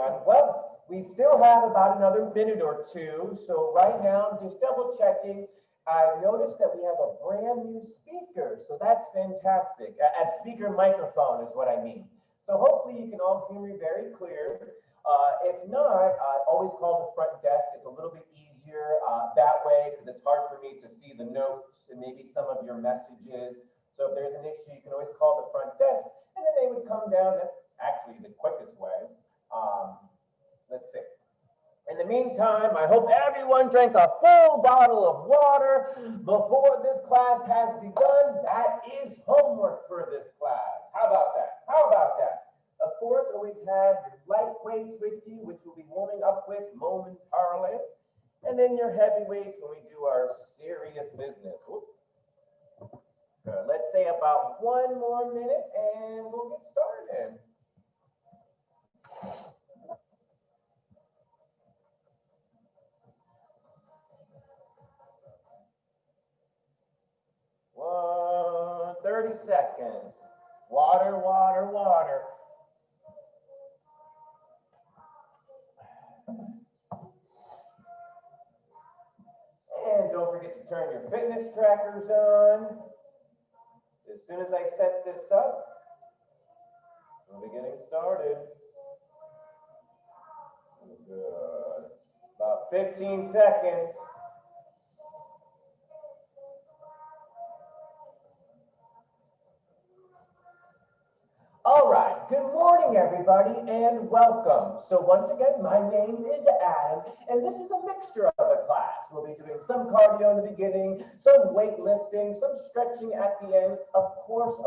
everyone. Well, we still have about another minute or two. So right now, I'm just double checking. I noticed that we have a brand new speaker. So that's fantastic. A speaker microphone is what I mean. So hopefully you can all hear me very clear. If not, I always call the front desk. It's a little bit easier that way because it's hard for me to see the notes and maybe some of your messages. So if there's an issue, you can always call the front desk and then they would come down. That's actually the quickest way. Let's see. In the meantime, I hope everyone drank a full bottle of water before this class has begun. That is homework for this class. How about that? How about that? Of course, always have your light weights with you, which we'll be warming up with momentarily. And then your heavy weights when we do our serious business. Good. Let's say about 1 more minute and we'll get started. Whoa, 30 seconds. Water, water, water. And don't forget to turn your fitness trackers on. As soon as I set this up, we'll be getting started. Good. About 15 seconds. All right, good morning, everybody, and welcome. So once again, my name is Adam, and this is a mixture of a class. We'll be doing some cardio in the beginning, some weightlifting, some stretching at the end. Of course,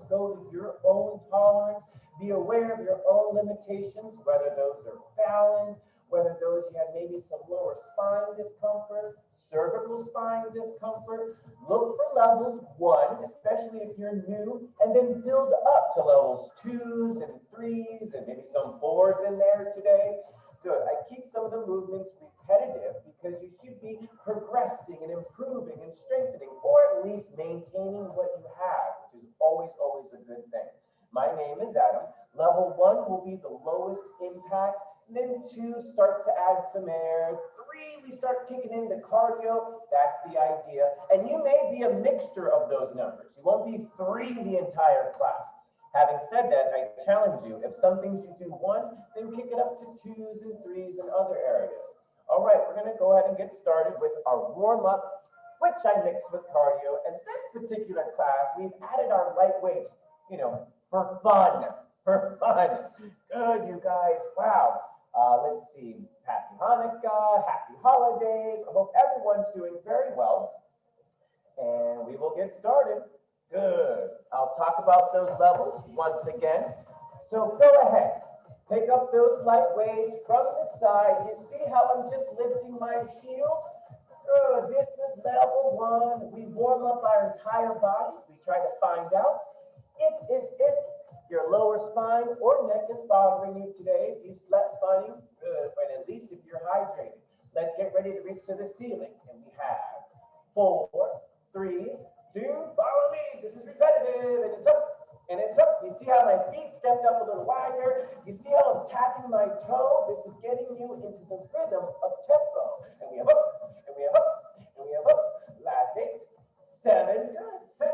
go to your own tolerance. Be aware of your own limitations, whether those are balance, whether those you have maybe some lower spine discomfort, cervical spine discomfort. Look for levels 1, especially if you're new, and then build up to levels 2s and 3s and maybe some 4s in there today. Good. I keep some of the movements repetitive because you should be progressing and improving and strengthening, or at least maintaining what you have, which is always a good thing. My name is Adam. Level 1 will be the lowest impact. Then 2 starts to add some air. 3, we start kicking into cardio. That's the idea. And you may be a mixture of those numbers. You won't be 3 the entire class. Having said that, I challenge you, if some things you do 1, then kick it up to 2s and 3s in other areas. All right, we're going to go ahead and get started with our warm-up, which I mix with cardio. And this particular class, we've added our light weights, for fun. Good, you guys. Wow. Let's see. Happy Hanukkah, happy holidays. I hope everyone's doing very well. And we will get started. Good. I'll talk about those levels once again. So go ahead. Pick up those light weights from the side. You see how I'm just lifting my heels? Good. This is level 1. We warm up our entire bodies. We try to find out if your lower spine or neck is bothering you today. If you slept funny, good, but at least if you're hydrated. Let's get ready to reach to the ceiling. And we have 4, 3, 2, follow me. This is repetitive, and it's up, and it's up. You see how my feet stepped up a little wider? You see how I'm tapping my toe? This is getting you into the rhythm of tempo. And we have up, and we have up, and we have up. Last 8, 7, good, 6.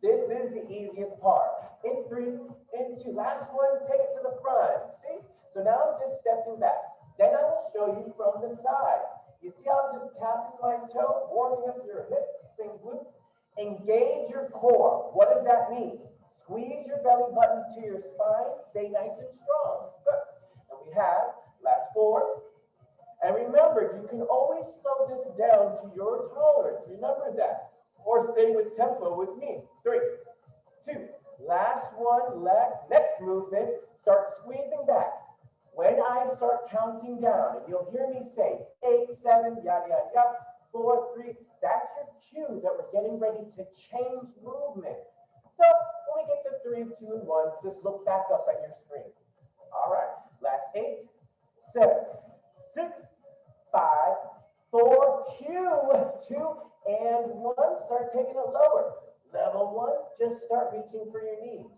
This is the easiest part. In 3, in 2. Last one, take it to the front. See? So now I'm just stepping back. Then I will show you from the side. You see how I'm just tapping my toe, warming up your hips and glutes? Engage your core. What does that mean? Squeeze your belly button to your spine. Stay nice and strong. Good. And we have last 4. And remember, you can always slow this down to your tolerance. Remember that. Or stay with tempo with me. 3, 2, last one, left. Next movement, start squeezing back. When I start counting down, and you'll hear me say 8, 7, yada, yada, yada, 4, 3, that's your cue that we're getting ready to change movement. So when we get to 3, 2, and 1, just look back up at your screen. All right, last 8, 7, 6, 5, 4, cue, 2, and 1, start taking it lower. Level 1, just start reaching for your knees.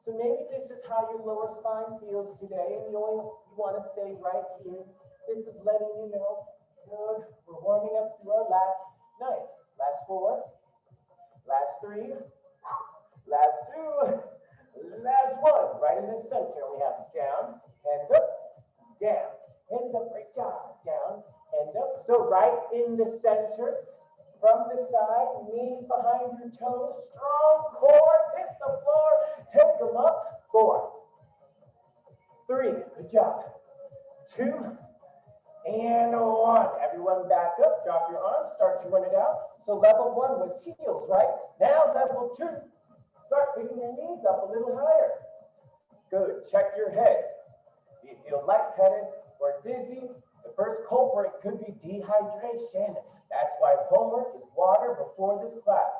So maybe this is how your lower spine feels today, and you want to stay right here. This is letting you know, good, we're warming up through our lats. Nice. Last 4, last 3, last 2, last 1. Right in the center, we have down, hand up, down, hand up, great job, down, hand up. So right in the center, from the side, knees behind your toes, strong core, hit the floor, take them up. 4, 3, good job. 2, and 1. Everyone back up, drop your arms, start to run it out. So level 1 was heels, right? Now level 2, start picking your knees up a little higher. Good, check your head. Do you feel lightheaded or dizzy? The first culprit could be dehydration. That's why homework is water before this class.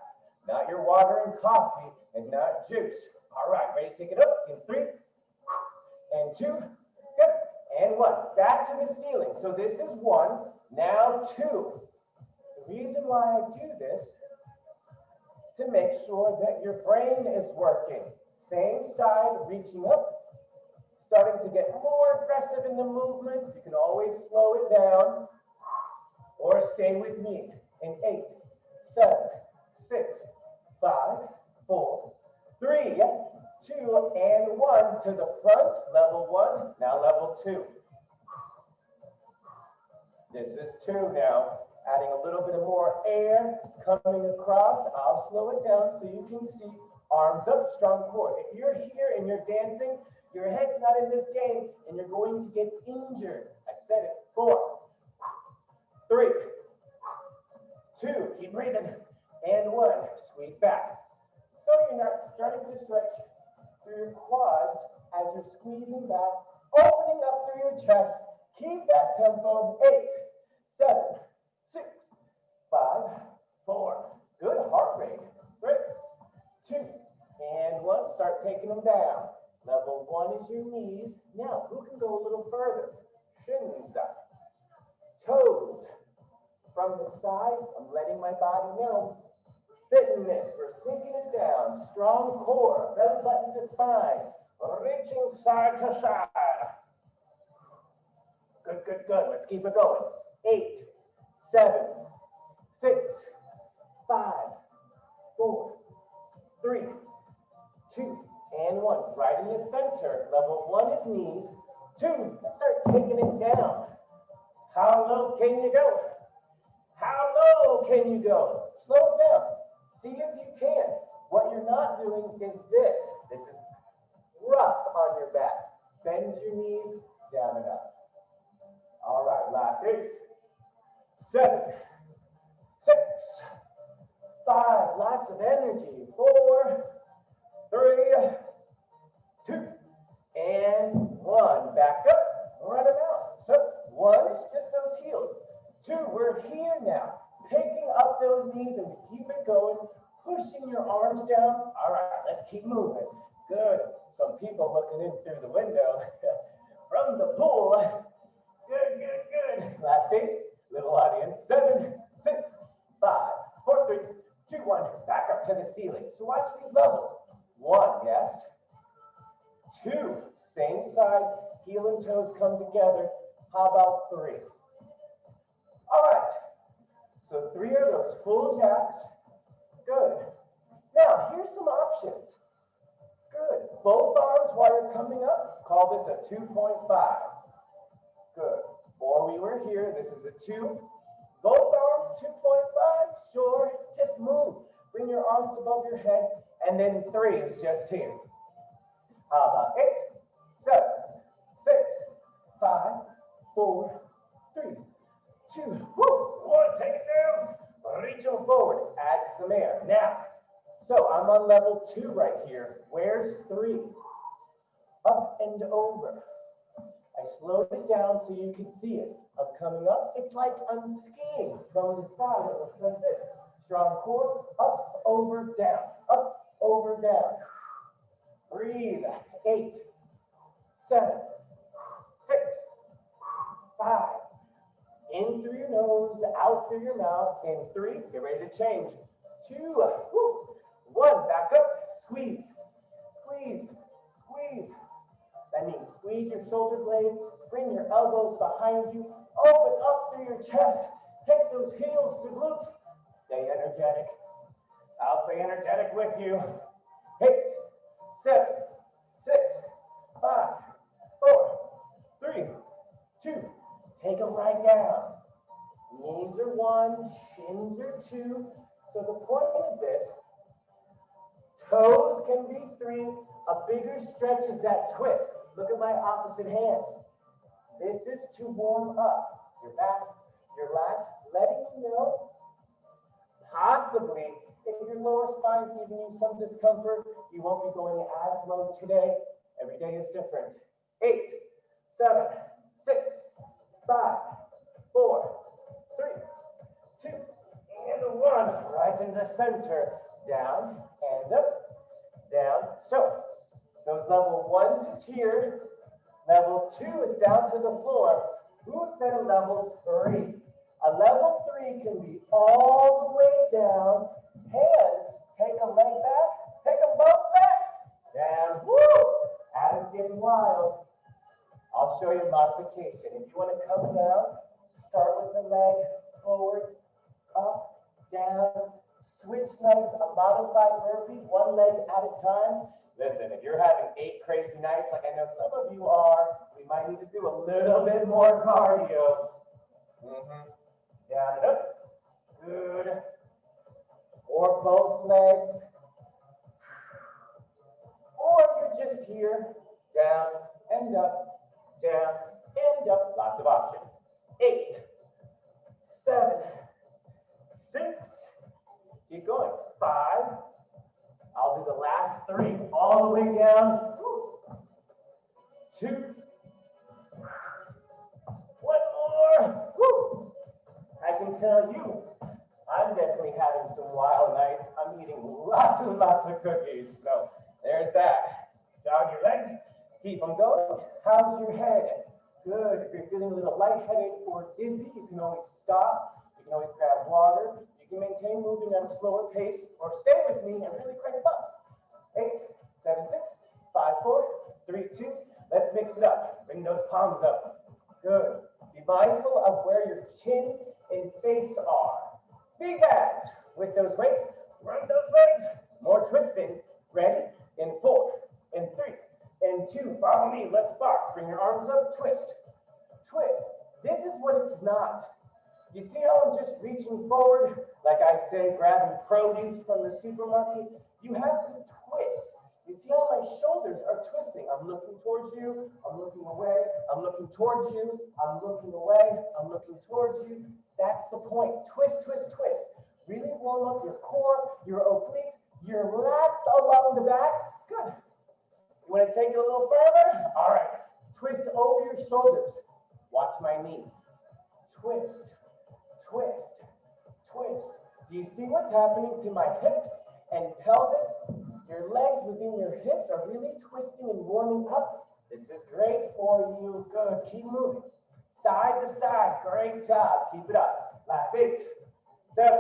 Not your water and coffee and not juice. All right, ready to take it up in 3 and 2, good, and 1. Back to the ceiling. So this is 1, now 2. The reason why I do this, to make sure that your brain is working. Same side, reaching up, starting to get more aggressive in the movement. You can always slow it down or stay with me in 8, 7, 6, 5, 4, 3, 2, and 1 to the front. Level 1, now level 2. This is 2 now. Adding a little bit of more air coming across. I'll slow it down so you can see. Arms up, strong core. If you're here and you're dancing, your head's not in this game and you're going to get injured. I've said it. 4, 3, 2, keep breathing, and 1. Squeeze back. So you're not starting to stretch through your quads as you're squeezing back, opening up through your chest. Keep that tempo. 8, 7, 6, 5, 4. Good heart rate. 3, 2, and 1. Start taking them down. Level 1 is your knees. Now, who can go a little further? Shins up. Toes. From the side, I'm letting my body know. Fitness, we're sinking it down. Strong core, belly button to spine. Reaching side to side. Good, good, good. Let's keep it going. 8, 7, 6, 5, 4, 3, 2, and 1. Right in the center. Level 1 is knees. 2, let's start taking it down. How low can you go? How low can you go? Slow it down. See if you can. What you're not doing is this. This is rough on your back. Bend your knees, down and up. All right, last 8, 7, 6, 5. Lots of energy. 4, 3, 2, and 1. Back up. Run them out. So 1 is just those heels. 2, we're here now. Picking up those knees and keep it going. Pushing your arms down. All right, let's keep moving. Good. Some people looking in through the window from the pool. Good, good, good. Last 8, little audience. 7, 6, 5, 4, 3, 2, 1. Back up to the ceiling. So watch these levels. 1, yes. 2, same side. Heel and toes come together. How about 3? All right. So 3 are those full jacks. Good. Now, here's some options. Good. Both arms while you're coming up. Call this a 2.5. Good. Or we were here. This is a 2. Both arms, 2.5. Sure. Just move. Bring your arms above your head. And then 3 is just here. How about 8, 7, 6, 5, 4, 3, 2. Woo. 1. Take it down. Reach them forward. Add some air. Now, so I'm on level 2 right here. Where's 3? Up and over. I slowed it down so you can see it. I'm coming up. It's like I'm skiing from the side. It looks like this. Strong core. Up, over, down. Up, over, down. Breathe. 8, 7, 6, 5. In through your nose, out through your mouth. In 3, get ready to change. 2, 1, back up, squeeze, squeeze, squeeze your shoulder blade, bring your elbows behind you, open up through your chest, take those heels to glutes, stay energetic. I'll stay energetic with you. 8, 7, 6, 5, 4, 3, 2, take them right down. Knees are 1, shins are 2. So the point of this, toes can be 3. A bigger stretch is that twist. Look at my opposite hand. This is to warm up your back, your lats, letting you know, possibly, if your lower spine is giving you some discomfort, you won't be going as low today. Every day is different. 8, 7, 6, 5, 4, 3, 2, and 1. Right in the center. Down and up, down. So, those level 1s is here. Level 2 is down to the floor. Who said a level 3? A level 3 can be all the way down. Hands, take a leg back, take them both back. Down, woo! Adam's getting wild. I'll show you a modification. If you want to come down, start with the leg forward, up, down, switch legs, a modified burpee, one leg at a time. Listen, if you're having 8 crazy nights, like I know some of you are, we might need to do a little bit more cardio. Down and up. Good. Or both legs. Or you're just here. Down and up. Down and up. Lots of options. 8, 7, 6. Keep going. 5. I'll do the last 3 all the way down. 2. 1 more. Woo. I can tell you, I'm definitely having some wild nights. I'm eating lots and lots of cookies. So there's that. Jog your legs. Keep them going. How's your head? Good. If you're feeling a little lightheaded or dizzy, you can always stop. You can always grab water. You can maintain moving at a slower pace or stay with me and really crank it up. 8, 7, 6, 5, 4, 3, 2. Let's mix it up. Bring those palms up. Good. Be mindful of where your chin and face are. Speed bags with those weights. Run those legs. More twisting. Ready? In 4, in 3, in 2. Follow me. Let's box. Bring your arms up. Twist. Twist. This is what it's not. You see how I'm just reaching forward? Like I say, grabbing produce from the supermarket. You have to twist. You see how my shoulders are twisting. I'm looking towards you. I'm looking away. I'm looking towards you. I'm looking away. I'm looking towards you. That's the point. Twist, twist, twist. Really warm up your core, your obliques, your lats along the back. Good. You want to take it a little further? All right. Twist over your shoulders. Watch my knees. Twist, twist, twist. Do you see what's happening to my hips and pelvis? Your legs within your hips are really twisting and warming up. This is great for you. Good. Keep moving. Side to side. Great job. Keep it up. Last 8, 7,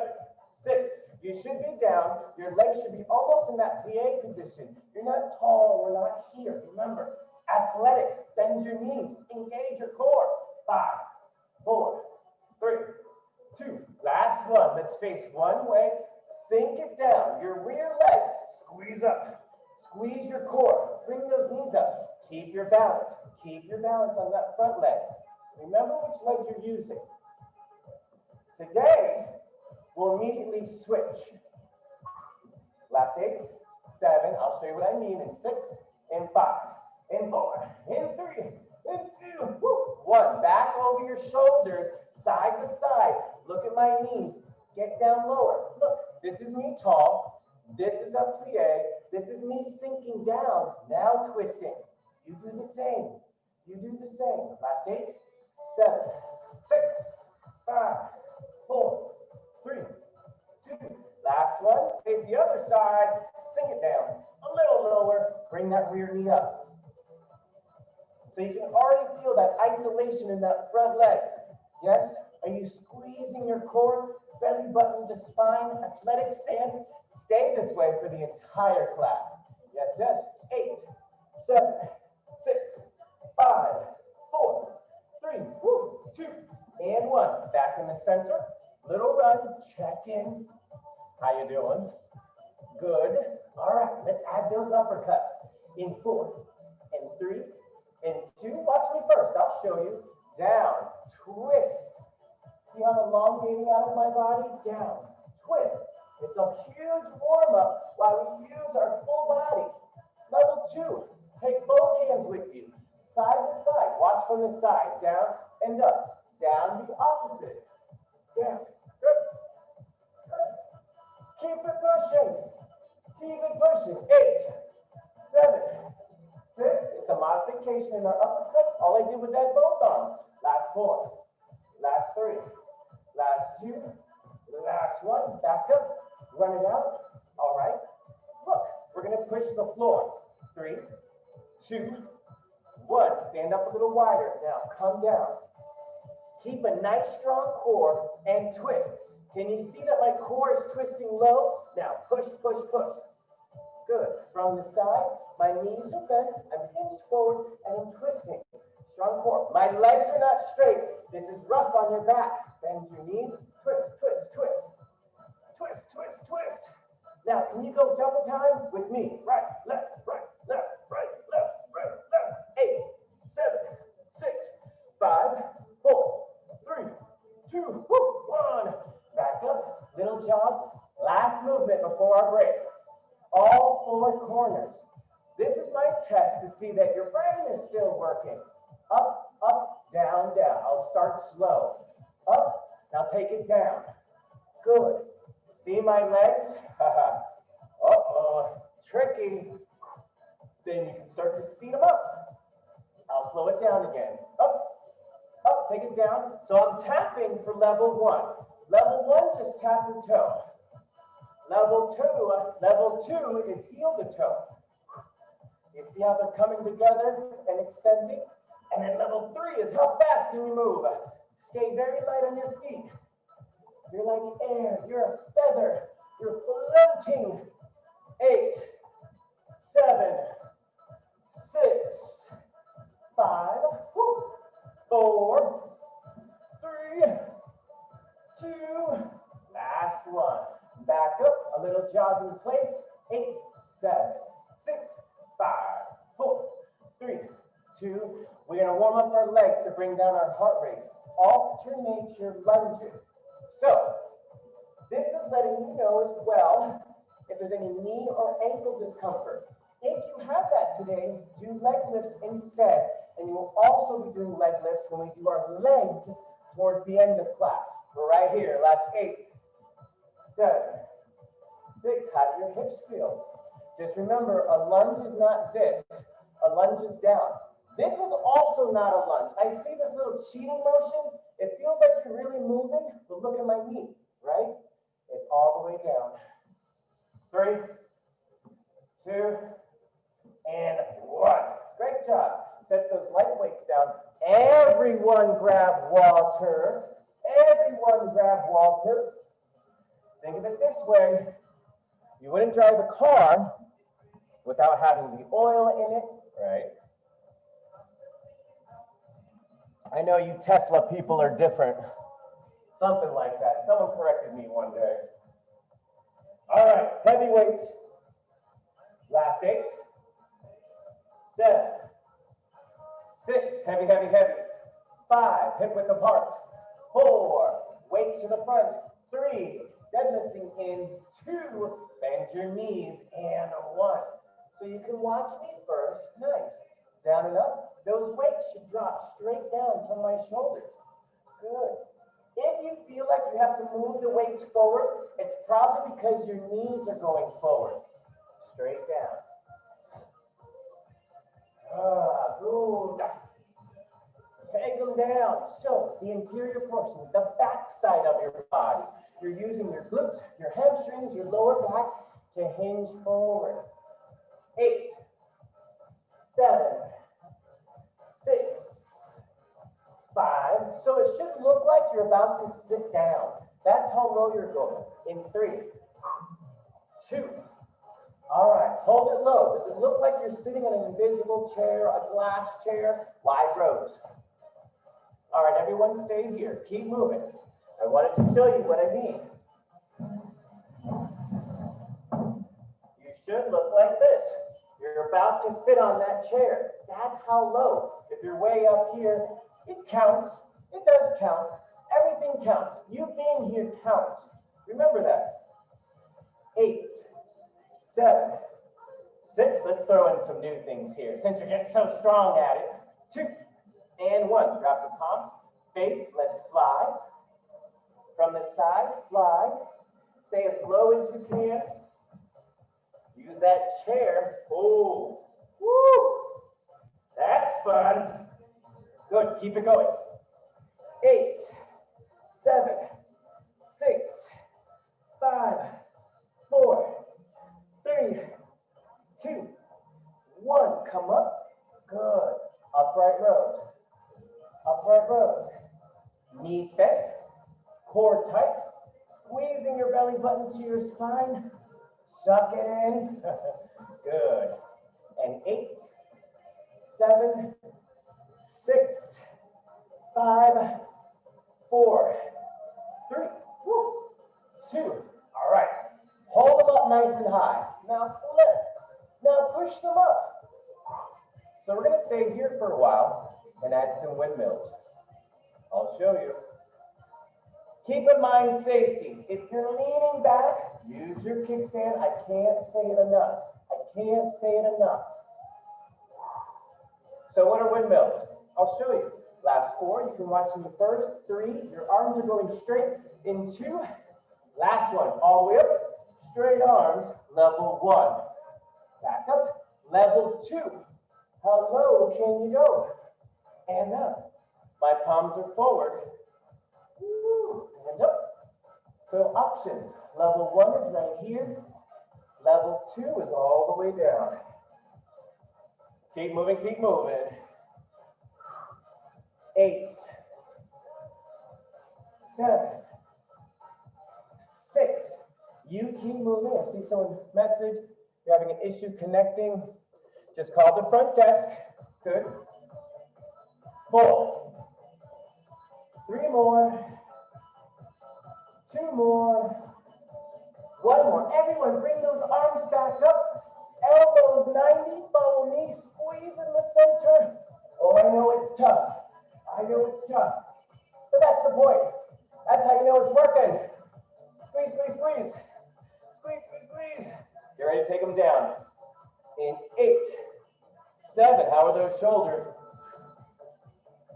6. You should be down. Your legs should be almost in that plie position. You're not tall. We're not here. Remember, athletic. Bend your knees. Engage your core. 5, 4, 3, 2. Last one. Let's face one way. Sink it down. Your rear leg. Squeeze up. Squeeze your core. Bring those knees up. Keep your balance. Keep your balance on that front leg. Remember which leg you're using. Today, we'll immediately switch. Last 8, 7. I'll show you what I mean in 6, in 5, in 4, in 3, in 2, 1. Back over your shoulders, side to side. Look at my knees. Get down lower. Look, this is me tall. This is a plie. This is me sinking down. Now twisting. You do the same. You do the same. Last 8, 7, 6, 5, 4, 3, 2. Last one. Face the other side. Sink it down. A little lower. Bring that rear knee up. So you can already feel that isolation in that front leg. Yes? Are you squeezing your core? Belly button to spine. Athletic stance. Stay this way for the entire class. Yes, yes. 8, 7, 6, 5, center, little run, check in. How you doing? Good. All right, let's add those uppercuts. In 4, and 3, and 2. Watch me first, I'll show you. Down, twist. See how I'm elongating out of my body? Down, twist. It's a huge warm-up while we use our full body. Level 2, take both hands with you. Side to side, watch from the side. Down and up. Down the opposite. Down. Good. Good. Keep it pushing. Keep it pushing. 8, 7, 6. It's a modification in our uppercut. All I did was add both arms. Last 4. Last 3. Last 2. Last 1. Back up. Run it out. All right. Look, we're going to push the floor. 3, 2, 1. Stand up a little wider. Now come down. Keep a nice strong core and twist. Can you see that my core is twisting low? Now push, push, push. Good. From the side, my knees are bent. I'm hinged forward and I'm twisting. Strong core. My legs are not straight. This is rough on your back. Bend your knees. Twist, twist, twist. Twist, twist, twist. Now, can you go double time with me? Right, left, right, left, right, left, right, left. 8, 7, 6, 5, 4, 3, 2, 1. Back up. Little jog. Last movement before our break. All 4 corners. This is my test to see that your brain is still working. Up, up, down, down. I'll start slow. Up. Now take it down. Good. See my legs? Uh-oh. Tricky. Then you can start to speed them up. I'll slow it down again. Up, up, take it down. So I'm tapping for level 1. Level 1, just tap your toe. Level 2 is heel to toe. You see how they're coming together and extending? And then level 3 is how fast can you move? Stay very light on your feet. You're like air, you're a feather, you're floating. 8, 7, 6, 5, 4, 3, 2, last 1. Back up, a little jog in place. 8, 7, 6, 5, 4, 3, 2. We're going to warm up our legs to bring down our heart rate. Alternate your lunges. So, this is letting you know as well if there's any knee or ankle discomfort. If you have that today, do leg lifts instead. And you will also be doing leg lifts when we do our legs towards the end of class. We're right here, last 8, 7, 6. How do your hips feel? Just remember, a lunge is not this. A lunge is down. This is also not a lunge. I see this little cheating motion. It feels like you're really moving, but look at my knee, right? It's all the way down. 3, 2, and 1. Great job. Set those light weights down. Everyone grab water. Everyone grab water. Think of it this way. You wouldn't drive a car without having the oil in it, right? I know you Tesla people are different. Something like that. Someone corrected me one day. All right, heavy weights. Last 8, 7, 6, heavy, heavy, heavy. 5, hip width apart. 4, weights to the front. 3, deadlifting in. 2, bend your knees. And 1. So you can watch me first. Nice. Down and up. Those weights should drop straight down from my shoulders. Good. If you feel like you have to move the weights forward, it's probably because your knees are going forward. Straight down. Good. Take them down. So the interior portion, the back side of your body. You're using your glutes, your hamstrings, your lower back to hinge forward. 8, 7, 6, 5. So it should look like you're about to sit down. That's how low you're going. In 3, 2. All right, hold it low. Does it look like you're sitting in an invisible chair, a glass chair? Wide rows. All right, everyone stay here. Keep moving. I wanted to show you what I mean. You should look like this. You're about to sit on that chair. That's how low. If you're way up here, it counts. It does count. Everything counts. You being here counts. Remember that. 8, 7, 6. Let's throw in some new things here since you're getting so strong at it. 2 and 1. Drop the palms. Face. Let's fly. From the side, fly. Stay as low as you can. Use that chair. Oh, woo! That's fun. Good. Keep it going. 8, 7, 6, 5, 4, 3, 2, 1. Come up. Good. Upright rows. Upright rows. Knees bent. Core tight. Squeezing your belly button to your spine. Suck it in. Good. And 8, 7, 6, 5, 4, 3, 2. All right. Hold them up nice and high. Now lift. Now push them up. So we're going to stay here for a while and add some windmills. I'll show you. Keep in mind safety. If you're leaning back, use your kickstand. I can't say it enough. I can't say it enough. So what are windmills? I'll show you. Last 4, you can watch in the first 3. Your arms are going straight in 2. Last one, all the way up. Straight arms, level 1. Back up, level 2. How low can you go? And up. My palms are forward. And up. So options. Level 1 is right here. Level 2 is all the way down. Keep moving, keep moving. 8, 7, 6. You keep moving. I see someone message. You're having an issue connecting. Just call the front desk. Good. 4. 3 more. 2 more. 1 more. Everyone, bring those arms back up. Elbows 90. Follow me. Squeeze in the center. Oh, I know it's tough. I know it's tough. But that's the point. That's how you know it's working. Squeeze, squeeze, squeeze. Squeeze, squeeze, squeeze. Get ready to take them down. In 8, 7. How are those shoulders?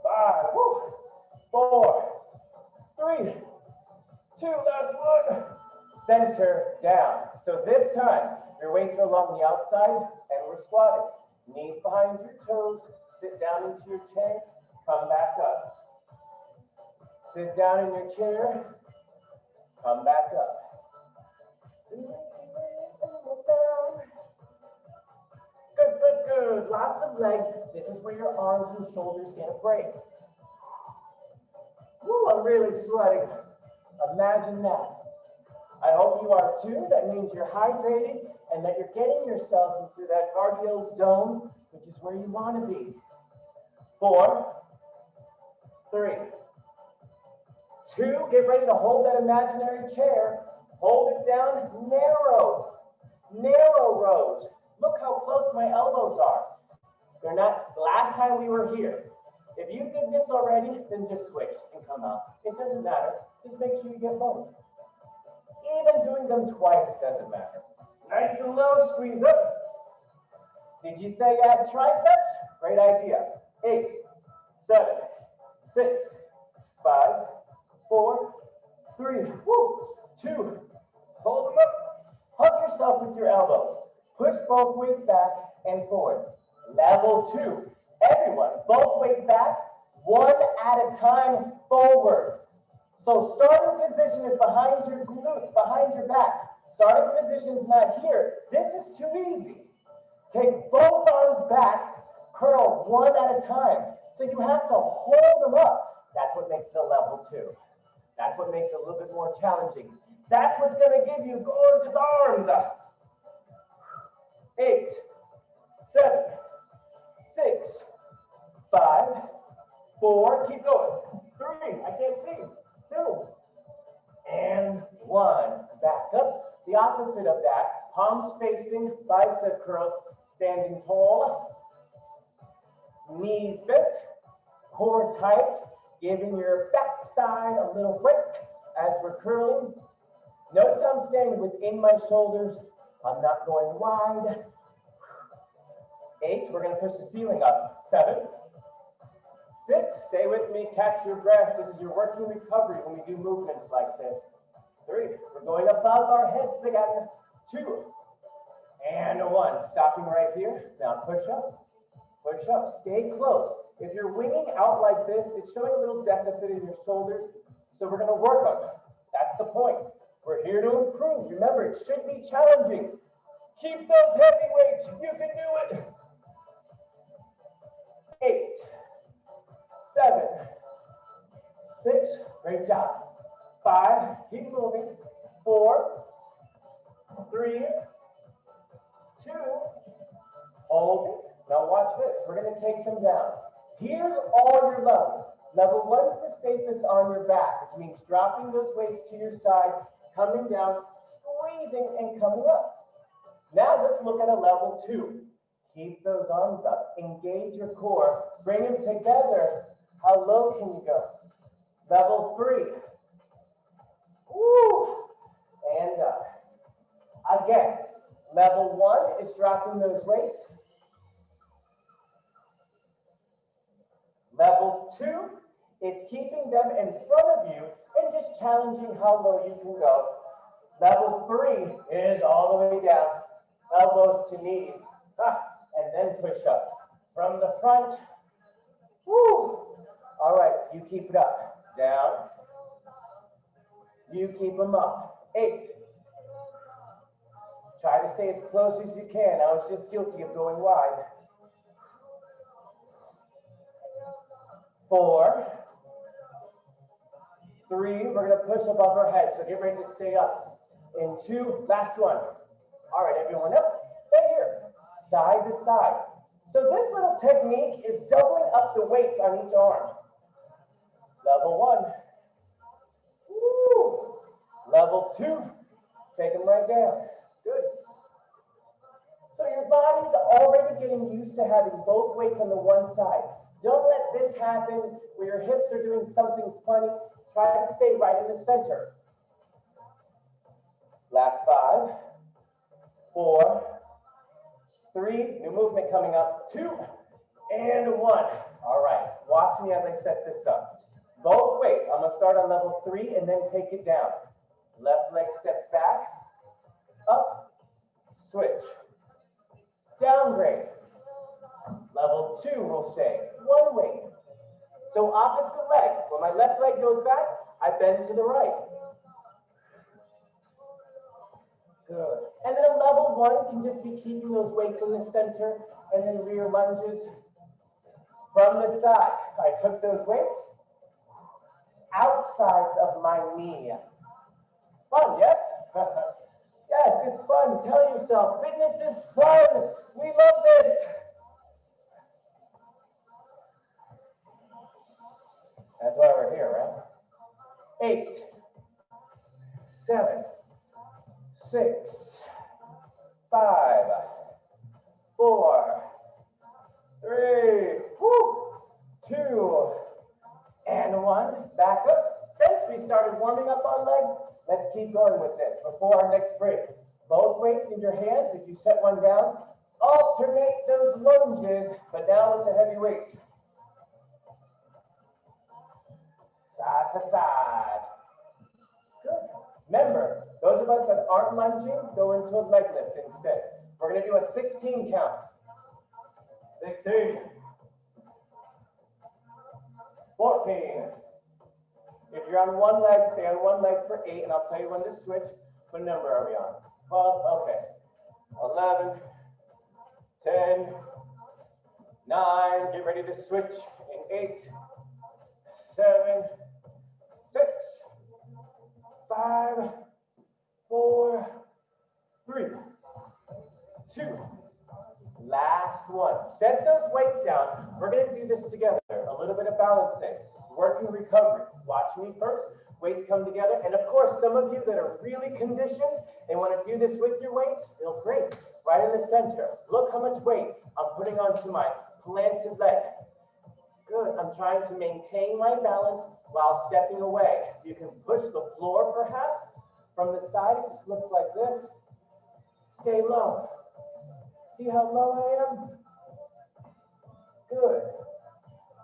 5, 4, 3, 2, last 1. Center down. So this time, your weights are along the outside and we're squatting. Knees behind your toes. Sit down into your chair. Come back up. Sit down in your chair. Come back up. Good, good, good. Lots of legs. This is where your arms and shoulders get a break. Woo, I'm really sweating. Imagine that. I hope you are too. That means you're hydrated and that you're getting yourself into that cardio zone, which is where you want to be. 4, 3, 2. Get ready to hold that imaginary chair. Hold it down. Narrow. Narrow rows. Look how close my elbows are. They're not. Last time we were here. If you did this already, then just switch and come out. It doesn't matter. Just make sure you get both. Even doing them twice doesn't matter. Nice and low, squeeze up. Did you say you had triceps? Great idea. 8, 7, 6, 5, 4, 3, 2. Hold them up. Hug yourself with your elbows. Push both weights back and forward. Level 2. Everyone, both weights back, 1 at a time forward. So starting position is behind your glutes, behind your back. Starting position is not here. This is too easy. Take both arms back, curl 1 at a time. So you have to hold them up. That's what makes it a level 2. That's what makes it a little bit more challenging. That's what's going to give you gorgeous arms. 8, 7, 6, 5, 4, keep going. 3, I can't see. 2, one, back up. The opposite of that, palms facing, bicep curl, standing tall, knees bent, core tight, giving your backside a little break as we're curling. Notice I'm staying within my shoulders. I'm not going wide. 8, we're going to push the ceiling up. 7, 6, stay with me, catch your breath. This is your working recovery when we do movements like this. 3, we're going above our heads again. 2, and 1, stopping right here. Now push up, stay close. If you're winging out like this, it's showing a little deficit in your shoulders, so we're going to work on it. That's the point. We're here to improve. Remember, it should be challenging. Keep those heavy weights. You can do it. 8, 7, 6, great job. 5, keep moving. 4, 3, 2, hold it. Now watch this. We're going to take them down. Here's all your levels. Level 1 is the safest on your back, which means dropping those weights to your side, coming down, squeezing, and coming up. Now let's look at a level 2. Keep those arms up. Engage your core. Bring them together. How low can you go? Level 3. Woo! And up. Again, level 1 is dropping those weights. Level 2 is keeping them in front of you and just challenging how low you can go. Level 3 is all the way down, elbows to knees, and then push up. From the front, woo! All right, you keep it up. Down. You keep them up. 8. Try to stay as close as you can. I was just guilty of going wide. 4, 3, we're going to push above our head, so get ready to stay up. In 2, last one. All right, everyone up. Stay here, side to side. So this little technique is doubling up the weights on each arm. Level 1. Woo. Level 2. Take them right down. Good. So your body's already getting used to having both weights on the one side. Don't let this happen where your hips are doing something funny. Try to stay right in the center. Last 5, 4, 3, new movement coming up, 2, and 1. All right, watch me as I set this up. Both weights, I'm going to start on level 3 and then take it down. Left leg steps back, up, switch, downgrade. Level 2 will stay, 1 weight. So opposite leg, when my left leg goes back, I bend to the right. Good. And then a level 1 can just be keeping those weights in the center and then rear lunges from the side. I took those weights outside of my knee. Fun, yes? Yes, it's fun. Tell yourself, fitness is fun. We love this. That's why we're here, right? 8, 7, 6, 5, 4, 3, 2, and 1. Back up. Since we started warming up our legs, let's keep going with this before our next break. Both weights in your hands. If you set one down, alternate those lunges, but now with the heavy weights. Side to side. Good. Remember, those of us that aren't lunging, go into a leg lift instead. We're going to do a 16 count. 16. 14. If you're on one leg, stay on one leg for 8, and I'll tell you when to switch. What number are we on? 12, okay. 11, 10, 9, get ready to switch in 8, 7, 6, 5, 4, 3, 2, last one. Set those weights down. We're going to do this together. A little bit of balancing. Working recovery. Watch me first. Weights come together. And of course, some of you that are really conditioned and want to do this with your weights, feel free. Right in the center. Look how much weight I'm putting onto my planted leg. Good. I'm trying to maintain my balance while stepping away. You can push the floor perhaps. From the side, it just looks like this. Stay low. See how low I am? Good.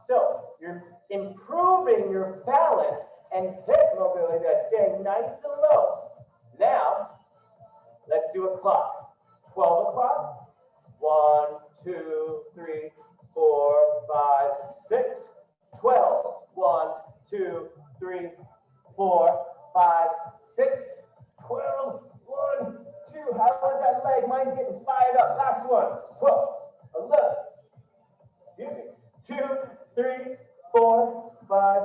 So you're improving your balance and hip mobility by staying nice and low. Now, let's do a clock. 12 o'clock. 1, 2, 3, 4, 5, 6. 12. 1, 2, 3, 4, 5, 6. 12. 1, 2. How was that leg? Mine's getting fired up. Last one. 12. 11. Excuse me. 2, 3, 4, 5,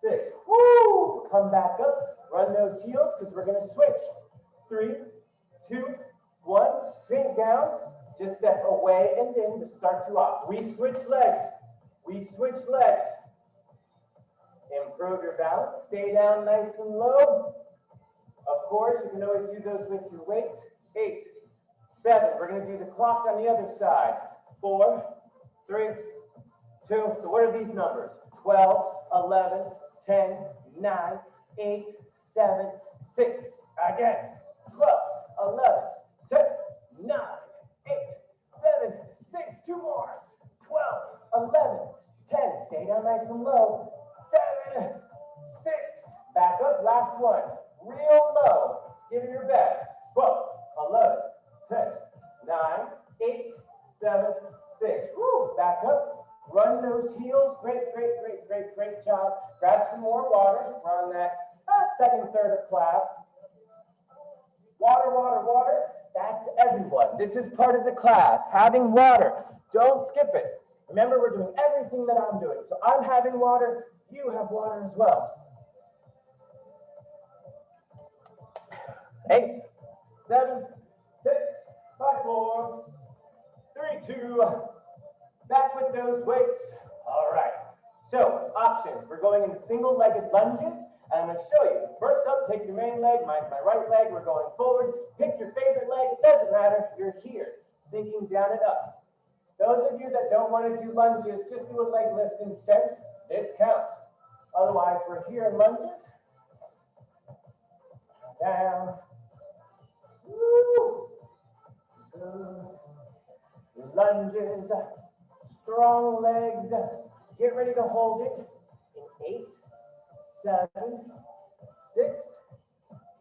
6. Woo! Come back up. Run those heels because we're going to switch. 3, 2, 1. Sink down. Just step away and in to start you off. We switch legs. We switch legs. Improve your balance. Stay down nice and low. Of course, you can always do those with your weights. 8, 7. We're going to do the clock on the other side. 4, 3, 2. So what are these numbers? 12, 11, 10, 9, 8, 7, 6. Again. 12, 11, 10, 9, 8, 7, 6. 2 more. 12, 11, 10. Stay down nice and low. 7, 6. Back up. Last one. Real low. Give it your best. 12, 11, 10, 9, 8, 7, 6. Woo. Back up. Run those heels. Great, great, great, great, great job. Grab some more water. We're on that second, third of class. Water, water, water. That's everyone. This is part of the class. Having water. Don't skip it. Remember, we're doing everything that I'm doing. So I'm having water. You have water as well. 8, 7, 6, 5, 4, 3, 2. Back with those weights. All right. So options. We're going into single-legged lunges. And I'm going to show you. First up, take your main leg. Mine's my right leg. We're going forward. Pick your favorite leg. It doesn't matter. You're here. Sinking down and up. Those of you that don't want to do lunges, just do a leg lift instead. This counts. Otherwise, we're here in lunges. Down. Woo. Lunges. Strong legs. Get ready to hold it in 8, 7, 6,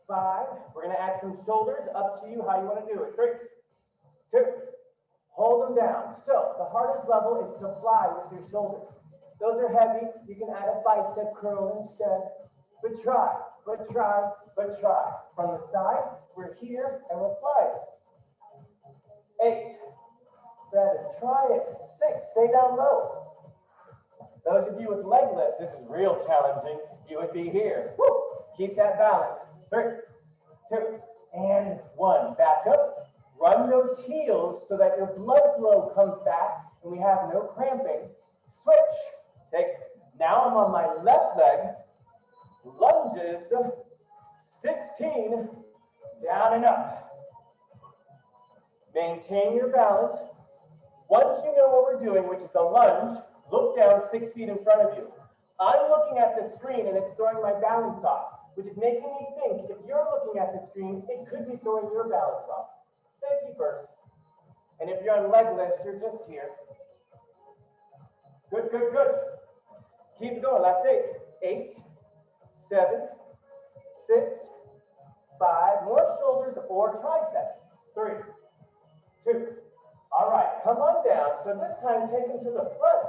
5. We're going to add some shoulders. Up to you how you want to do it. 3, 2. Hold them down. So the hardest level is to fly with your shoulders. Those are heavy. You can add a bicep curl instead. But try, but try, but try. From the side, we're here and we're flying. 8, 7. Try it. 6. Stay down low. Those of you with leg lifts, this is real challenging. You would be here. Woo. Keep that balance. 3, 2, and 1. Back up. Run those heels so that your blood flow comes back and we have no cramping. Switch. Take. Now I'm on my left leg. Lunges. 16. Down and up. Maintain your balance. Once you know what we're doing, which is a lunge, look down 6 feet in front of you. I'm looking at the screen and it's throwing my balance off, which is making me think if you're looking at the screen, it could be throwing your balance off. Safety first. And if you're on leg lifts, you're just here. Good, good, good. Keep it going. Last 8. 8, 7, 6, 5. More shoulders or triceps. 3, 2. All right, come on down. So this time, take them to the front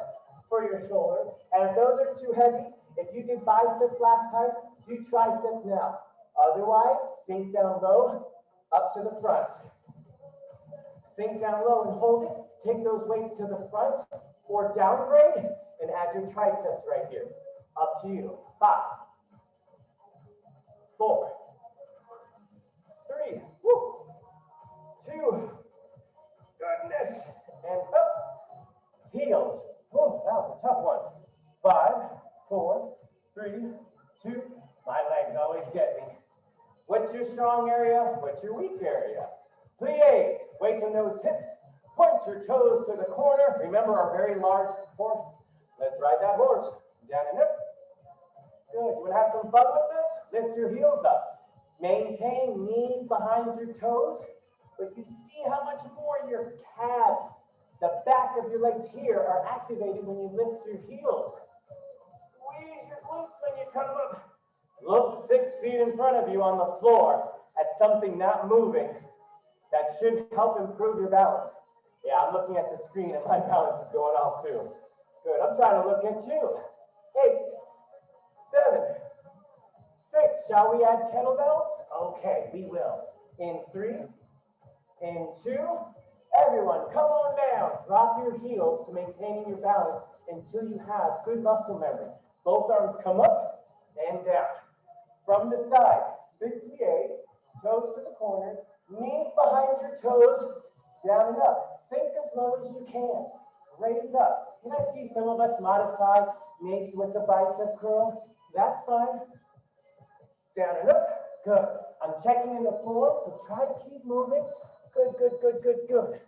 for your shoulders. And if those are too heavy, if you did biceps last time, do triceps now. Otherwise, sink down low, up to the front. Sink down low and hold it. Take those weights to the front or downgrade and add your triceps right here. Up to you. 5, 4, 3, 2, goodness, and up. Heels. Woo, that was a tough one. 5, 4, 3, 2. My legs always get me. What's your strong area? What's your weak area? Plies, weight on those hips. Point your toes to the corner. Remember our very large horse. Let's ride that horse. Down and up. Good. You want to have some fun with this? Lift your heels up. Maintain knees behind your toes. But you see how much more your calves, the back of your legs here, are activated when you lift your heels. Squeeze your glutes when you come up. Look 6 feet in front of you on the floor at something not moving. That should help improve your balance. Yeah, I'm looking at the screen and my balance is going off too. Good, I'm trying to look at you. 8, 7, 6. Shall we add kettlebells? Okay, we will. In 3, in 2. Everyone, come on down. Drop your heels to maintaining your balance until you have good muscle memory. Both arms come up and down. From the side, big plies, toes to the corners, knees behind your toes, down and up. Sink as low as you can. Raise up. Can I see some of us modify, maybe with the bicep curl? That's fine. Down and up. Good. I'm checking in the floor, so try to keep moving. Good, good, good, good, good.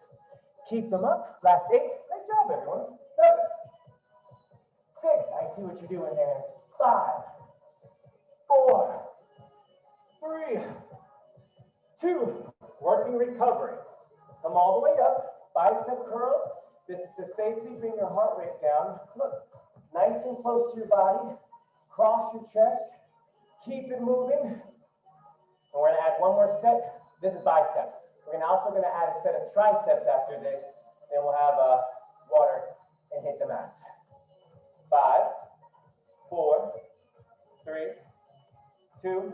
Keep them up. Last 8. Great job, everyone. 7, 6. I see what you're doing there. 5, 4, 3, 2. Working recovery. Come all the way up. Bicep curls. This is to safely bring your heart rate down. Look, nice and close to your body. Cross your chest. Keep it moving. And we're going to add one more set. This is biceps. We're also going to add a set of triceps after this. Then we'll have water and hit the mats. 5, 4, 3, 2,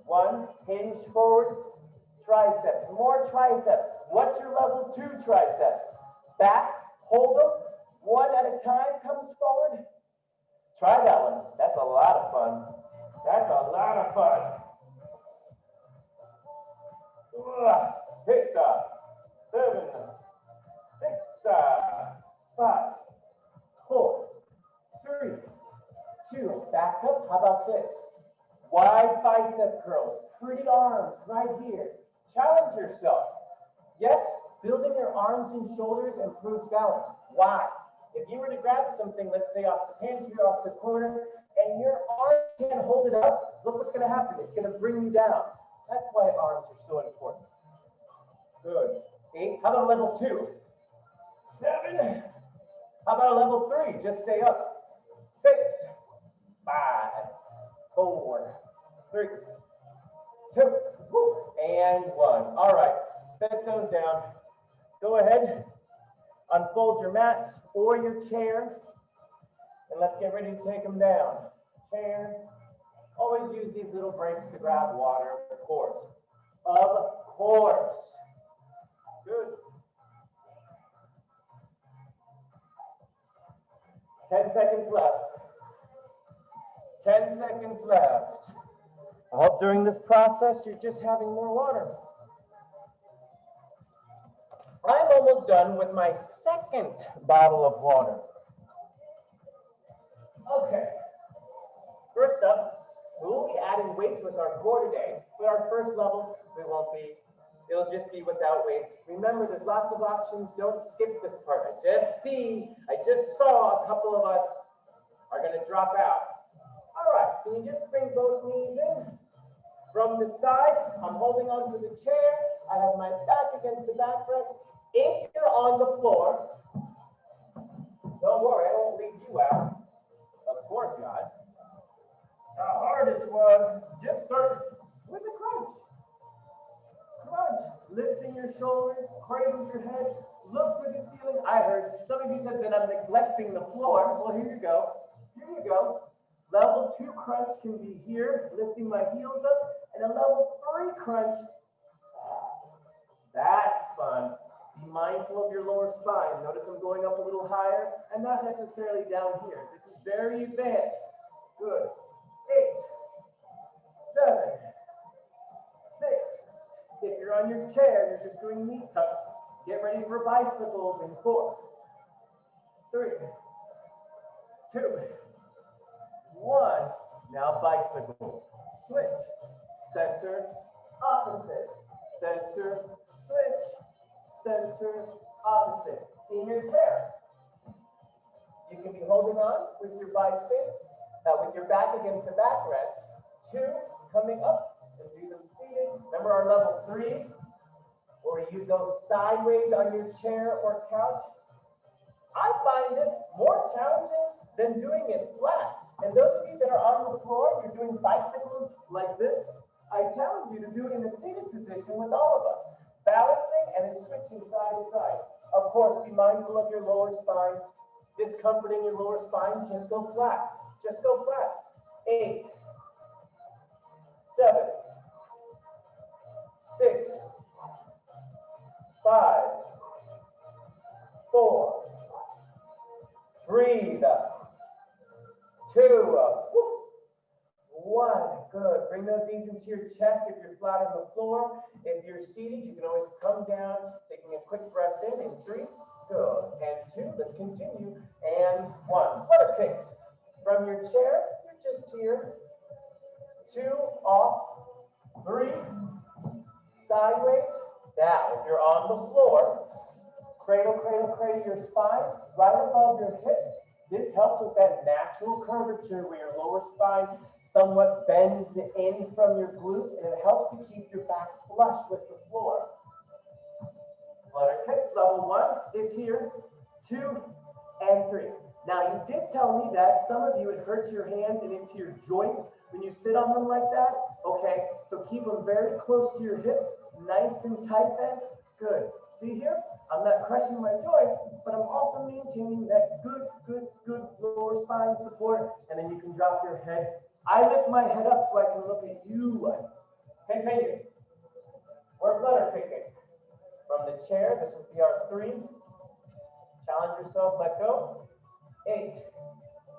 1. Hinge forward. Triceps. More triceps. What's your level 2 tricep? Back. Hold them. One at a time comes forward. Try that one. That's a lot of fun. That's a lot of fun. Hit 7, 6, 5, 4, 3, 2. Back up. How about this? Wide bicep curls. Pretty arms right here. Challenge yourself. Yes, building your arms and shoulders improves balance. Why? If you were to grab something, let's say off the pantry, off the corner, and your arm can't hold it up, look what's going to happen. It's going to bring you down. That's why arms are so important. Good. 8. How about a level 2? 7. How about a level 3? Just stay up. 6, 5, 4, 3, 2, and 1. All right. Set those down. Go ahead. Unfold your mats or your chair. And let's get ready to take them down. Chair. Always use these little breaks to grab water, of course. Of course. Good. 10 seconds left. 10 seconds left. I hope during this process you're just having more water. I'm almost done with my second bottle of water. Okay. First up, we will be adding weights with our core today. For our first level, we won't be. It'll just be without weights. Remember, there's lots of options. Don't skip this part. I just saw a couple of us are going to drop out. All right, can you just bring both knees in? From the side, I'm holding on to the chair. I have my back against the backrest. If you're on the floor, don't worry, I won't leave you out. Of course not. The hardest one, just start with a crunch. Crunch, lifting your shoulders, cradle your head, look to the ceiling. I heard some of you said that I'm neglecting the floor. Well, here you go. Here you go. Level 2 crunch can be here, lifting my heels up, and a level 3 crunch. That's fun. Be mindful of your lower spine. Notice I'm going up a little higher and not necessarily down here. This is very advanced. Good. 8, 7, 6. If you're on your chair, you're just doing knee tucks. Get ready for bicycles in 4, 3, 2, 1. Now bicycles. Switch. Center, opposite. Center, switch. Center, opposite. In your chair. You can be holding on with your bicep, with your back against the backrest. 2, coming up and do them seated. Remember our level 3, where you go sideways on your chair or couch. I find this more challenging than doing it flat. And those of you that are on the floor, you're doing bicycles like this, I challenge you to do it in a seated position with all of us, balancing and then switching side to side. Of course, be mindful of your lower spine. Discomfort in your lower spine, just go flat. Just go flat. 8, 7, 6, 5, 4, breathe, 2, 1, good. Bring those knees into your chest if you're flat on the floor. If you're seated, you can always come down, taking a quick breath in 3, good, and 2, let's continue, and 1. Flutter kicks. From your chair, you're just here, 2, off, 3, sideways, down. If you're on the floor, cradle, cradle, cradle your spine, right above your hips. This helps with that natural curvature where your lower spine somewhat bends in from your glutes, and it helps to keep your back flush with the floor. Flutter kicks, level 1 is here, 2, and 3. Now, you did tell me that some of you, it hurts your hands and into your joints when you sit on them like that. Okay, so keep them very close to your hips, nice and tight then. Good. See here? I'm not crushing my joints, but I'm also maintaining that good lower spine support, and then you can drop your head. I lift my head up so I can look at you. Continue. We're flutter kicking. From the chair, this would be our 3. Challenge yourself, let go. 8,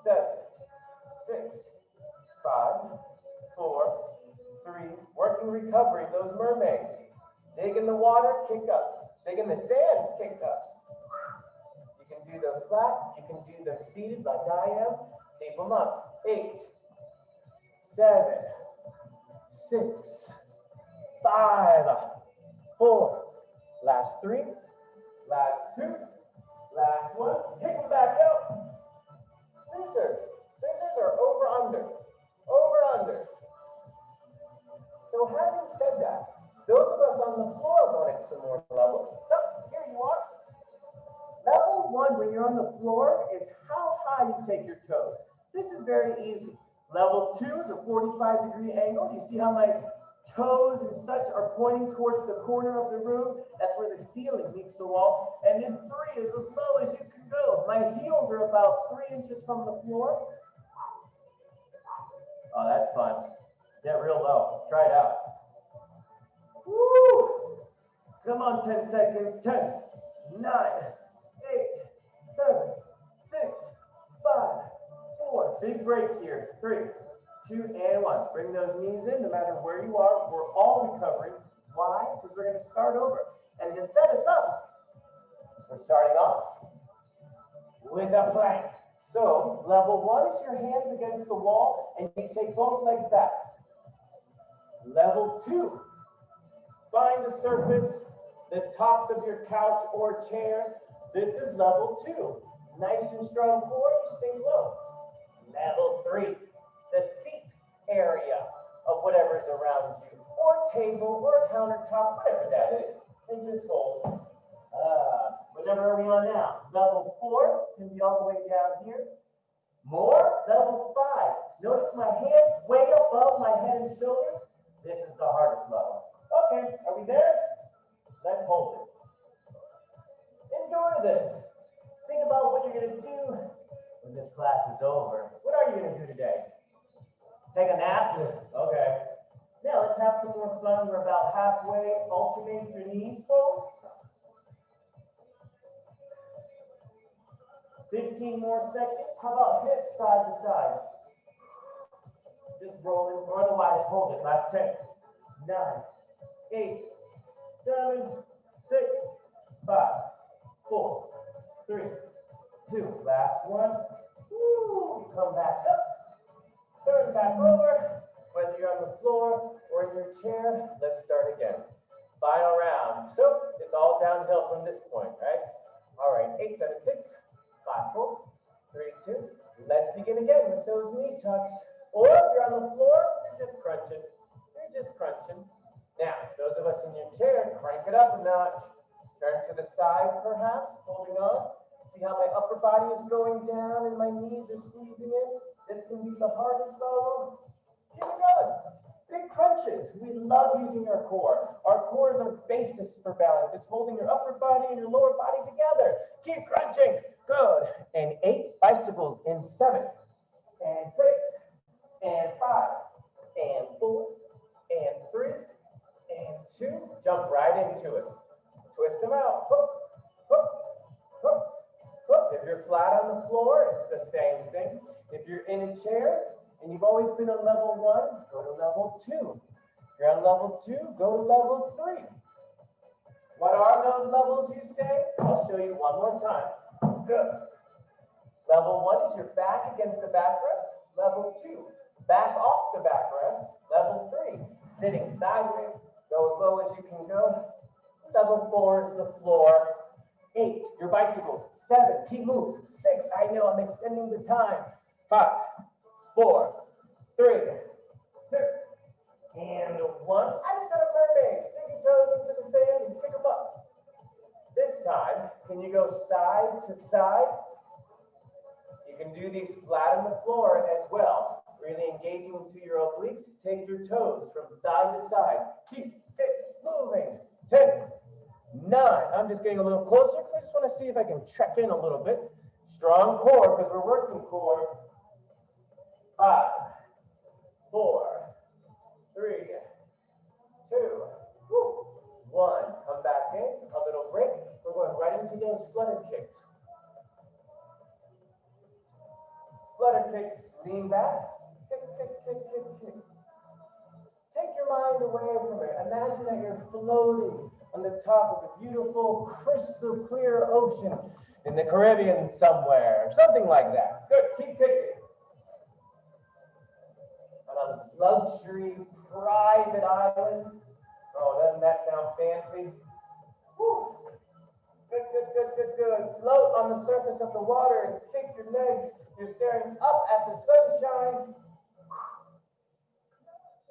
7, 6, 5, 4, 3. Working recovery, those mermaids. Dig in the water, kick up. Dig in the sand, kick up. You can do those flat. You can do them seated like I am. Tape them up. 8, 7, 6, 5, 4. Last 3. Last 2. Last 1. Kick them back out. Scissors. Scissors are over, under. Over, under. So having said that, those of us on the floor wanted some more levels. So here you are. Level 1 when you're on the floor is how high you take your toes. This is very easy. Level 2 is a 45-degree angle. You see how my toes and such are pointing towards the corner of the room? That's where the ceiling meets the wall. And then 3 is as low as you can go. My heels are about 3 inches from the floor. Oh, that's fun. Get real low. Try it out. Woo! Come on, 10 seconds. 10, 9, 8, 7, 6, 5, 4. Big break here. 3, 2, and 1. Bring those knees in no matter where you are. We're all recovering. Why? Because we're going to start over. And to set us up, we're starting off with a plank. So level 1 is your hands against the wall and you take both legs back. Level 2, find the surface, the tops of your couch or chair. This is level 2. Nice and strong core, you sink low. Level 3, the seat area of whatever is around you, or table, or countertop, whatever that is, and just hold. What number are we on now? Level 4 can be all the way down here. More, level 5. Notice my hands way above my head and shoulders. This is the hardest level. Okay, are we there? Let's hold it. Enjoy this. Think about what you're going to do when this class is over. What are you going to do today? Take a nap? Okay. Now let's have some more fun. We're about halfway. Alternate your knees forward. 15 more seconds. How about hips side to side? Just rolling, or otherwise hold it. Last 10, 9, 8, 7, 6, 5, 4, 3, 2. Last one. Woo. Come back up. 3, turn back over. Whether you're on the floor or in your chair, let's start again. Final round. So it's all downhill from this point, right? All right, 8, 7, 6, 5, 4, 3, 2. Let's begin again with those knee tucks. Or if you're on the floor, you're just crunching. You're just crunching. Now, those of us in your chair, crank it up a notch. Turn to the side, perhaps, holding on. See how my upper body is going down and my knees are squeezing in? This can be the hardest level. Keep it going. Big crunches. We love using our core. Our core is our basis for balance. It's holding your upper body and your lower body together. Keep crunching. Good. And 8 bicycles in 7, and 6, and 5, and 4, and 3, and 2. Jump right into it. Twist them out. Hook, hook, hook, hook. If you're flat on the floor, it's the same thing. If you're in a chair and you've always been on level 1, go to level 2. If you're on level 2, go to level 3. What are those levels, you say? I'll show you one more time. Good. Level 1 is your back against the backrest. Level 2, back off the backrest. Level 3, sitting sideways. Go as low as you can go. Level 4 is the floor. 8, your bicycles. 7, keep moving. 6, I know I'm extending the time. 5, 4, 3, 2, and 1. I set a mermaid. Stick your toes into the sand and pick them up. This time, can you go side to side? You can do these flat on the floor as well. Really engaging into your obliques. Take your toes from side to side. Keep it moving. 10, 9. I'm just getting a little closer because I just want to see if I can check in a little bit. Strong core because we're working core. 5, 4, 3, 2, 1. Come back in. A little break. We're going right into those flutter kicks. Flutter kicks. Lean back. Kick, kick, kick, kick, kick. Take your mind away from it. Imagine that you're floating on the top of a beautiful, crystal clear ocean in the Caribbean somewhere. Something like that. Good. Keep kicking. On a luxury private island. Oh, doesn't that sound fancy? Woo. Good, good, good, good, good. Float on the surface of the water and kick your legs. You're staring up at the sunshine.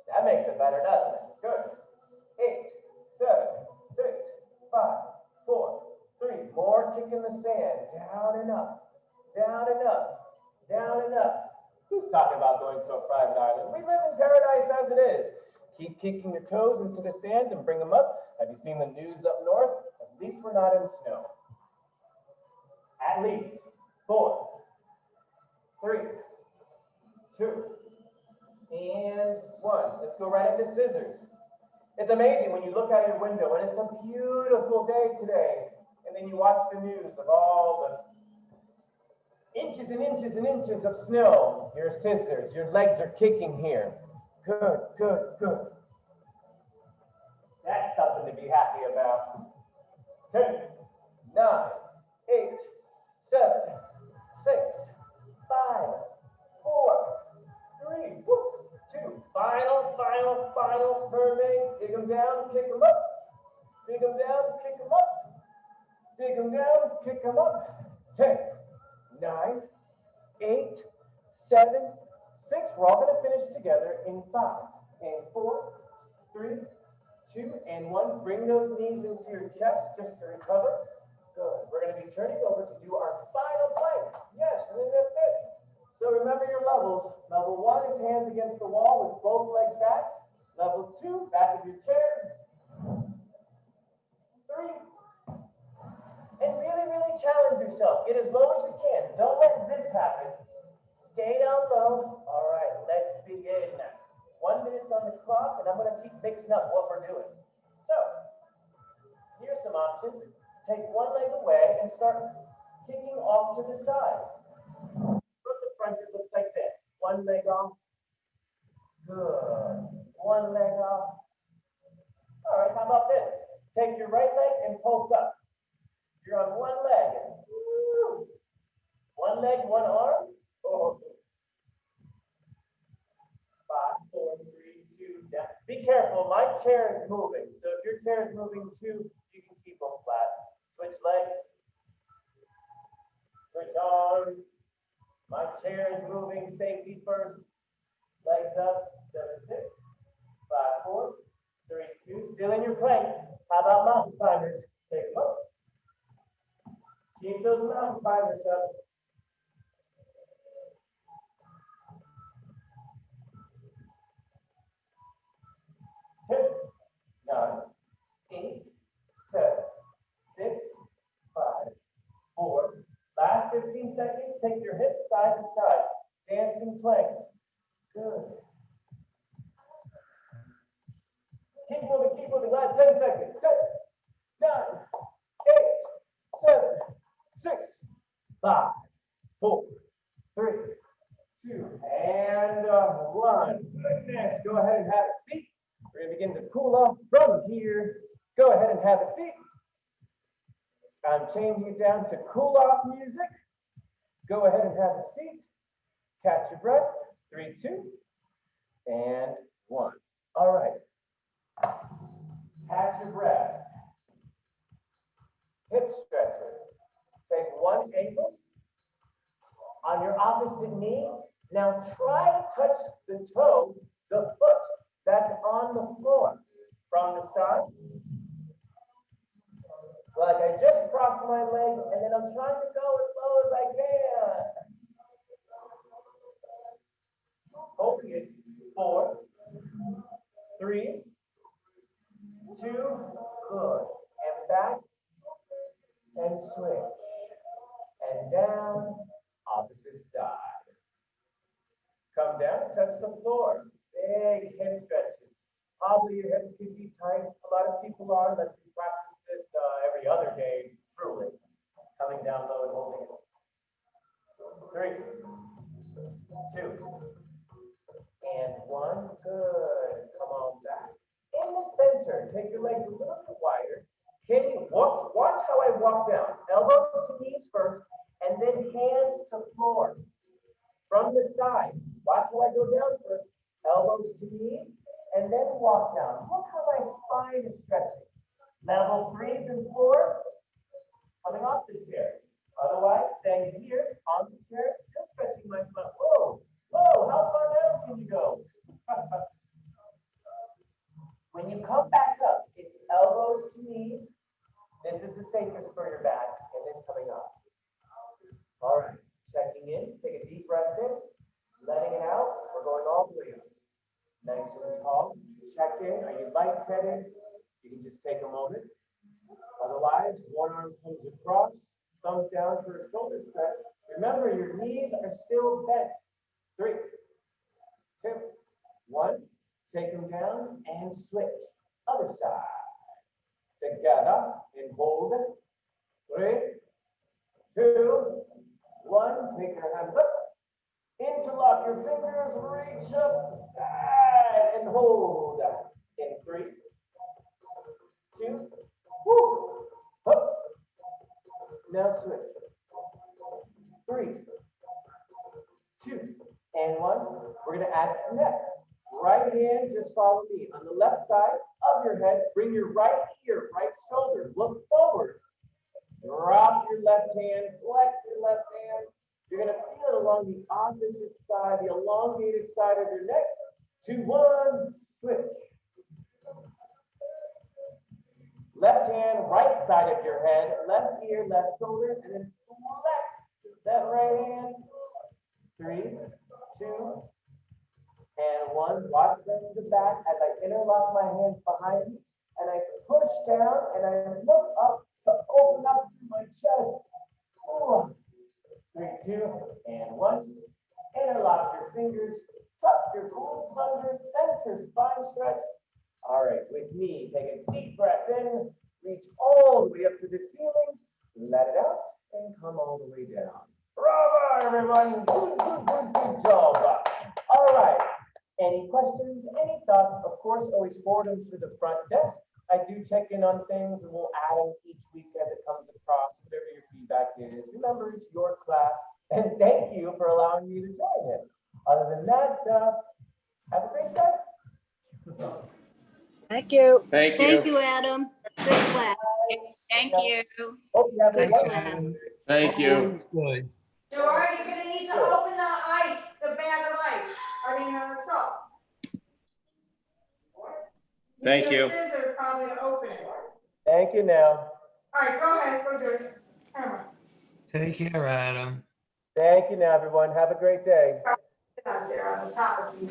That makes it better, doesn't it? Good. 8, 7, 6, 5, 4, 3. More kick in the sand. Down and up. Down and up. Down and up. Who's talking about going to a private island? We live in paradise as it is. Keep kicking your toes into the sand and bring them up. Have you seen the news up north? At least we're not in snow. At least. 4, 3, 2, and 1. Let's go right into scissors. It's amazing when you look out your window and it's a beautiful day today, and then you watch the news of all the inches and inches and inches of snow. Your scissors, your legs are kicking here. Good, good, good. That's something to be happy about. 10, 9, 8, 7, 6, 5, 4, 3, 2. Final, final, final mermaid. Dig them down, kick them up. Dig them down, kick them up. Dig them down, kick them up. 10, 9, 8, 7, 6. We're all going to finish together in 5, and 4, 3, 2, and 1. Bring those knees into your chest just to recover. Good. We're going to be turning over to do our final plank. Yes, and then that's it. So remember your levels. Level 1 is hands against the wall with both legs back. Level 2, back of your chair. 3. And really, really challenge yourself. Get as low as you can. Don't let this happen. Stay down low. All right, let's begin. 1 minute's on the clock, and I'm going to keep mixing up what we're doing. So, here's some options. Take one leg away and start kicking off to the side. From the front, it looks like this. One leg off. Good. One leg off. All right, how about this? Take your right leg and pulse up. You're on one leg. Woo. One leg, one arm. Oh. Yeah. Be careful, my chair is moving. So if your chair is moving too, you can keep them flat. Switch legs. Switch arms. My chair is moving. Safety first. Legs up. 7, 6, 5, 4, 3, 2. Still in your plank. How about mountain climbers? Take them up. Keep those mountain climbers up. 10, 9, 8, 7, 6, 5, 4. Last 15 seconds. Take your hips side to side. Dancing planks. Good. Keep moving. Last 10 seconds. 10, 9, 8, 7, 6, 5, 4, 3, 2, and 1. Goodness. Go ahead and have a seat. We're going to begin to cool off from here. Go ahead and have a seat. I'm changing it down to cool off music. Go ahead and have a seat. Catch your breath. 3, 2, and 1. All right. Catch your breath. Hip stretchers. Take one ankle on your opposite knee. Now try to touch the toe, the foot that's on the floor. From the side. Like I just crossed my leg and then I'm trying to go as low as I can. Holding it. 4, 3, 2, good. And back and switch. And down, opposite side. Come down, touch the floor. Big hip stretches. Probably your hips could be tight. A lot of people are. Let's practice this every other day, truly. Coming down low and holding it. 3, 2, and 1. Good. Come on back. In the center, take your legs a little bit wider. Can you watch how I walk down? Elbows to knees first, and then hands to floor. From the side, watch how I go down first. Elbows to knees, and then walk down. Look how my spine is stretching. Level 3 and 4, coming off the chair. Otherwise, staying here on the chair, still stretching my spine. Whoa, how far down can you go? When you come back up, it's elbows to knees. This is the safest for your back, and then coming up. All right, checking in. Take a deep breath in, letting it out. We're going all the way up. Nice and tall. Check in. Are you lightheaded? You can just take a moment. Otherwise, one arm comes across, thumbs down for a shoulder stretch. Remember, your knees are still bent. 3, 2, 1. Take them down and switch. Other side. Together and hold. 3, 2, 1. Take your hands up. Interlock your fingers. Reach up. Side and hold. In 3, 2, woo, up. Now switch. 3, 2, and 1. We're going to add some neck. Right hand, just follow me. On the left side of your head, bring your right ear, right shoulder. Look forward. Drop your left hand, flex your left hand. You're going to feel it along the opposite side, the elongated side of your neck. 2, 1, switch. Left hand, right side of your head, left ear, left shoulder, and then flex that right hand. 3, 2, and 1. Watch them to the back as I interlock my hands behind me, and I push down, and I look up to open up through my chest. 3, 2, and 1. Interlock your fingers, tuck your glutes under, center spine stretch. All right, with me, take a deep breath in, reach all the way up to the ceiling, let it out, and come all the way down. Bravo, everyone. Good job. All right. Any questions, any thoughts? Of course, always forward them to the front desk. I do check in on things, and we'll add them each week as it comes across, whatever your feedback is. Remember, it's your class, and thank you for allowing me to join it. Other than that, have a great day. Thank you. Thank Thank you. you, Adam. Good class. Thank you. Hope you have a Good Thanks, wonderful Adam. Thank you. Always good. George, you're gonna need to open the ice, the bag of ice. Salt. Thank you. Need a scissor probably to open it. Thank you now. All right, go ahead, go do it. Camera. Take care, Adam. Thank you now, everyone. Have a great day. Sit out there on the top of you.